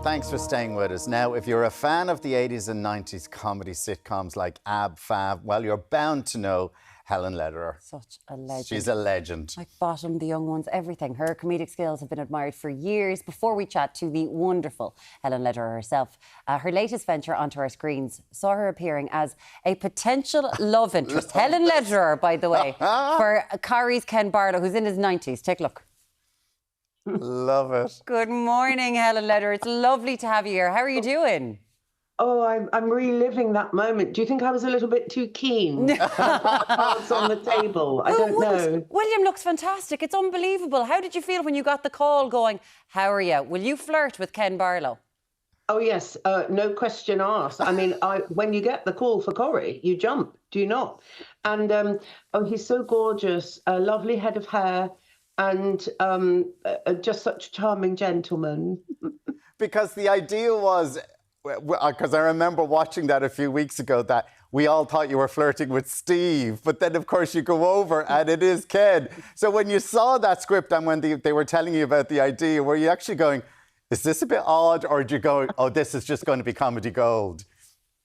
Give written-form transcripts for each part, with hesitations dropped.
Thanks for staying with us. Now, if you're a fan of the 80s and 90s comedy sitcoms like Ab Fab, well, you're bound to know Helen Lederer. Such a legend. She's a legend. Like Bottom, The Young Ones, everything. Her comedic skills have been admired for years. Before we chat to the wonderful Helen Lederer herself, her latest venture onto our screens saw her appearing as a potential love interest. Helen Lederer, by the way, for Corrie's Ken Barlow, who's in his 90s. Take a look. Love it. Good morning, Helen Lederer. It's lovely to have you here. How are you doing? Oh, I'm reliving that moment. Do you think I was a little bit too keen? Cards on the table. I don't know. William looks fantastic. It's unbelievable. How did you feel when you got the call going, how are you? Will you flirt with Ken Barlow? Oh, yes. No question asked. I mean, when you get the call for Corrie, you jump, do you not? And, oh, he's so gorgeous. A lovely head of hair. And just such a charming gentleman. Because the idea was, because I remember watching that a few weeks ago, that we all thought you were flirting with Steve, but then of course you go over and it is Ken. So when you saw that script and when they were telling you about the idea, were you actually going, is this a bit odd, or did you go, oh, this is just going to be comedy gold?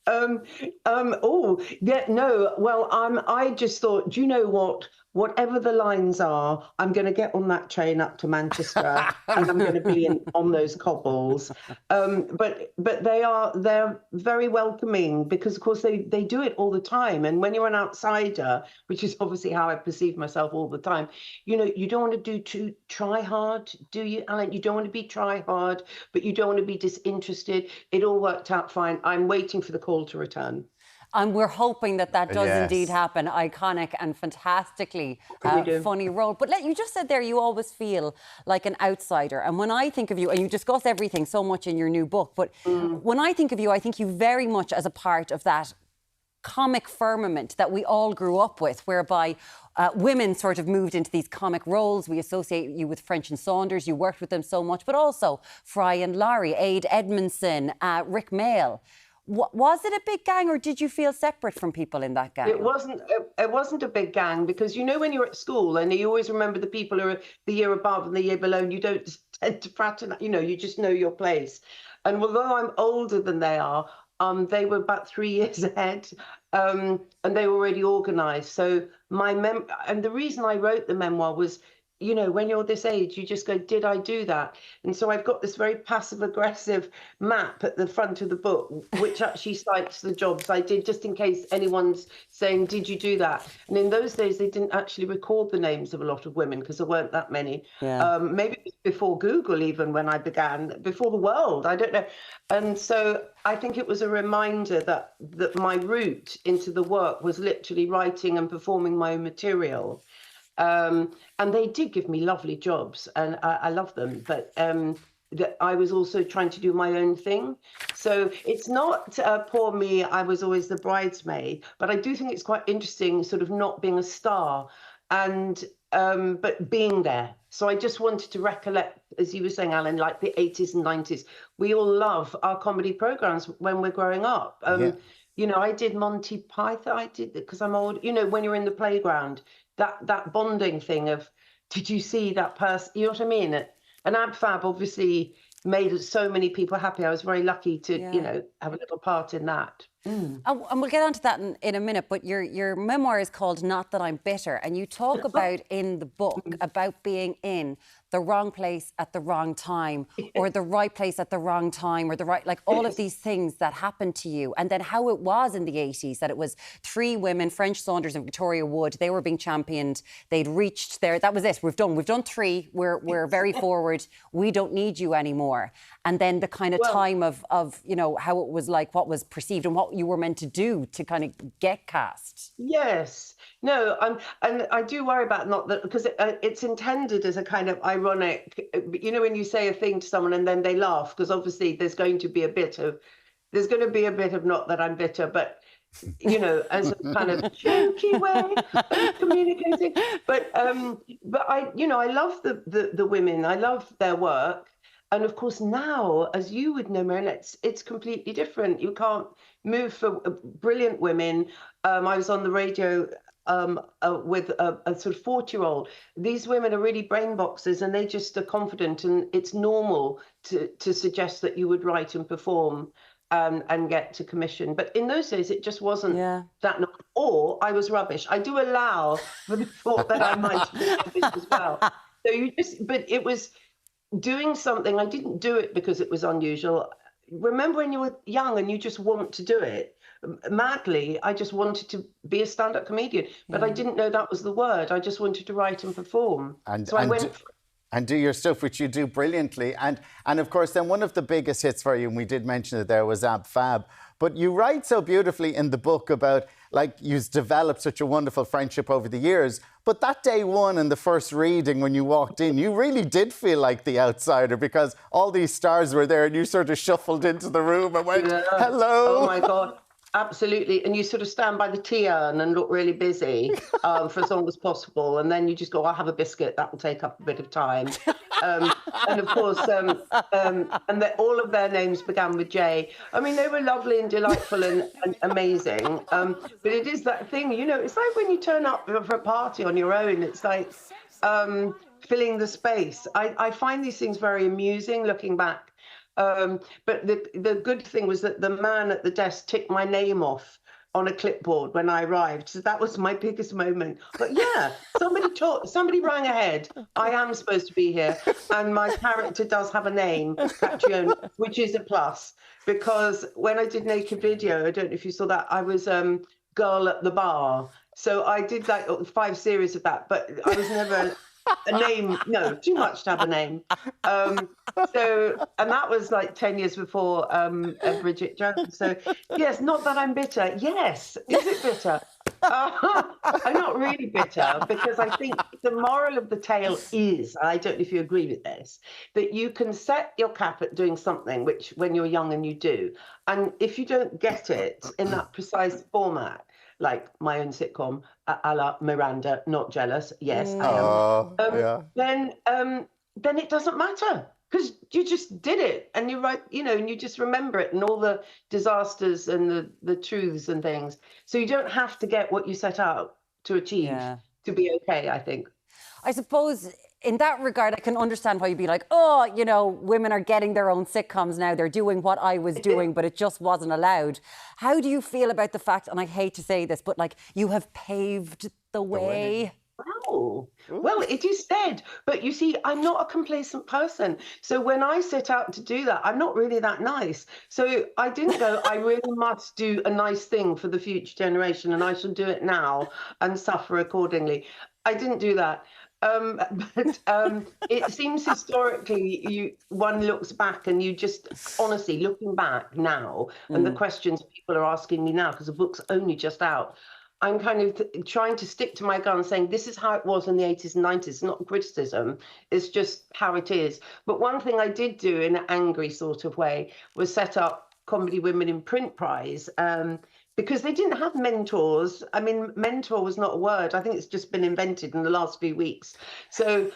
Oh, yeah, no. Well, I just thought, do you know what? Whatever the lines are, I'm going to get on that train up to Manchester and I'm going to be on those cobbles. But they're very welcoming because, of course, they do it all the time. And when you're an outsider, which is obviously how I perceive myself all the time, you know, you don't want to try hard, do you, Alan? You don't want to be try hard, but you don't want to be disinterested. It all worked out fine. I'm waiting for the call to return. And we're hoping that does indeed happen. Iconic and fantastically funny role. But you just said there you always feel like an outsider. And when I think of you, and you discuss everything so much in your new book, but when I think of you, I think you very much as a part of that comic firmament that we all grew up with, whereby women sort of moved into these comic roles. We associate you with French and Saunders. You worked with them so much, but also Fry and Laurie, Aid Edmondson, Rick Mail. Was it a big gang, or did you feel separate from people in that gang? It wasn't a big gang, because you know when you're at school and you always remember the people who are the year above and the year below, and you don't tend to fraternize. You know, you just know your place. And although I'm older than they are, they were about 3 years ahead, and they were already organised. So and the reason I wrote the memoir was, you know, when you're this age, you just go, did I do that? And so I've got this very passive-aggressive map at the front of the book, which actually cites the jobs I did, just in case anyone's saying, did you do that? And in those days, they didn't actually record the names of a lot of women because there weren't that many. Yeah. Maybe it was before Google even when I began, before the world, I don't know. And so I think it was a reminder that my route into the work was literally writing and performing my own material. And they did give me lovely jobs, and I love them. But I was also trying to do my own thing. So it's not poor me, I was always the bridesmaid. But I do think it's quite interesting, sort of not being a star, and but being there. So I just wanted to recollect, as you were saying, Alan, like the 80s and 90s. We all love our comedy programs when we're growing up. You know, I did Monty Python. I did it because I'm old. You know, when you're in the playground, that bonding thing of, did you see that person? You know what I mean? And Ab Fab obviously made so many people happy. I was very lucky to, you know, have a little part in that. And we'll get onto that in a minute, but your memoir is called Not That I'm Bitter, and you talk about in the book about being in the wrong place at the wrong time, or the right place at the wrong time, or the right, like all of these things that happened to you, and then how it was in the 80s, that it was 3 women, French Saunders and Victoria Wood, they were being championed, they'd reached there, that was it, we've done 3, we're very forward, we don't need you anymore. And then the kind of time of, you know, how it was like, what was perceived and what you were meant to do to kind of get cast. Yes. No, and I do worry about not that, because it's intended as a kind of ironic, you know, when you say a thing to someone and then they laugh, because obviously there's going to be a bit of not that I'm bitter, but, you know, as a kind of jokey way of communicating. But I, you know, I love the women, I love their work. And of course now, as you would know, Marion, it's completely different. You can't move for brilliant women. I was on the radio with a sort of 40-year-old. These women are really brain boxes, and they just are confident, and it's normal to suggest that you would write and perform and get to commission. But in those days, it just wasn't that. Or I was rubbish. I do allow for the thought that I might have been rubbish as well. So but it was doing something. I didn't do it because it was unusual. Remember when you were young and you just want to do it madly? I just wanted to be a stand-up comedian, but I didn't know that was the word. I just wanted to write and perform. So I went and do your stuff, which you do brilliantly. And of course, then one of the biggest hits for you, and we did mention it there, was Ab Fab. But you write so beautifully in the book about, like, you've developed such a wonderful friendship over the years. But that day one in the first reading, when you walked in, you really did feel like the outsider, because all these stars were there and you sort of shuffled into the room and went, hello. Oh my God. Absolutely. And you sort of stand by the tea urn and look really busy for as long as possible. And then you just go, I'll have a biscuit. That will take up a bit of time. And of course, and all of their names began with J. I mean, they were lovely and delightful and amazing. But it is that thing, you know, it's like when you turn up for a party on your own, it's like filling the space. I find these things very amusing looking back. But the good thing was that the man at the desk ticked my name off on a clipboard when I arrived. So that was my biggest moment. But yeah, somebody rang ahead. I am supposed to be here. And my character does have a name, Catriona, which is a plus. Because when I did Naked Video, I don't know if you saw that, I was girl at the bar. So I did like 5 series of that, but I was never a name. No, too much to have a name. And that was like 10 years before Bridget Jones. So yes, not that I'm bitter. Yes, is it bitter? I'm not really bitter, because I think the moral of the tale is, I don't know if you agree with this, that you can set your cap at doing something, which when you're young and you do, and if you don't get it in that precise format, like my own sitcom, a la Miranda, not jealous. Yes, I am. Then it doesn't matter, because you just did it, and you write, you know, and you just remember it and all the disasters and the truths and things. So you don't have to get what you set out to achieve to be okay, I think. I suppose in that regard, I can understand why you'd be like, oh, you know, women are getting their own sitcoms now. They're doing what I was doing, but it just wasn't allowed. How do you feel about the fact, and I hate to say this, but like, you have paved the way? Oh, well, it is said. But you see, I'm not a complacent person. So when I set out to do that, I'm not really that nice. So I didn't go, I really must do a nice thing for the future generation, and I shall do it now and suffer accordingly. I didn't do that. But it seems historically, one looks back and you just, honestly, looking back now, and the questions people are asking me now, because the book's only just out, I'm kind of trying to stick to my gun, saying this is how it was in the 80s and 90s. It's not criticism, it's just how it is. But one thing I did do in an angry sort of way was set up Comedy Women in Print Prize, because they didn't have mentors. I mean, mentor was not a word. I think it's just been invented in the last few weeks. So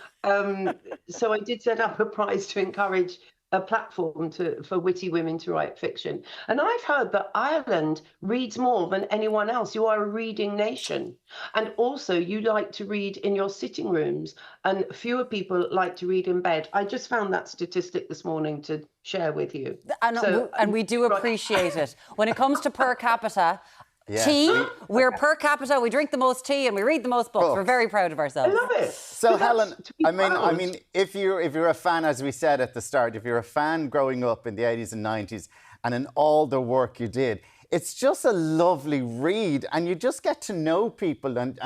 so I did set up a prize to encourage a platform for witty women to write fiction. And I've heard that Ireland reads more than anyone else. You are a reading nation. And also you like to read in your sitting rooms, and fewer people like to read in bed. I just found that statistic this morning to share with you. And we do appreciate it. When it comes to per capita, tea, we're per capita, we drink the most tea and we read the most books. We're very proud of ourselves. I love it. So Helen, I mean, if you're a fan, as we said at the start, if you're a fan growing up in the 80s and 90s and in all the work you did, it's just a lovely read, and you just get to know people and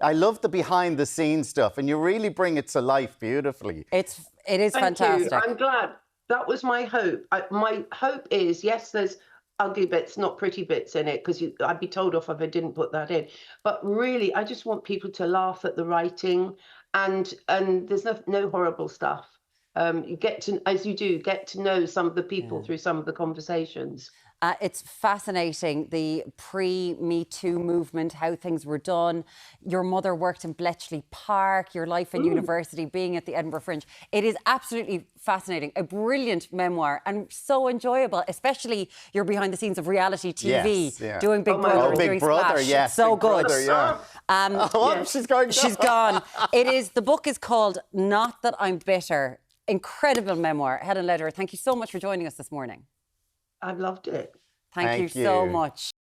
I love the behind the scenes stuff, and you really bring it to life beautifully. It is fantastic. I'm glad. That was my hope. My hope is, yes, there's ugly bits, not pretty bits in it, because I'd be told off if I didn't put that in. But really, I just want people to laugh at the writing, and there's no horrible stuff. You get to, as you do, get to know some of the people through some of the conversations. It's fascinating, the pre-Me Too movement, how things were done. Your mother worked in Bletchley Park, your life in university, being at the Edinburgh Fringe. It is absolutely fascinating, a brilliant memoir and so enjoyable, especially you're behind the scenes of reality TV, Yes, yeah. doing Big Brother, Big doing Brother, Splash. yes. It's so Big good. Brother, yeah. Yeah. She's going. She's gone. The book is called Not That I'm Bitter. Incredible memoir. Helen Lederer, thank you so much for joining us this morning. I've loved it. Thank you so much.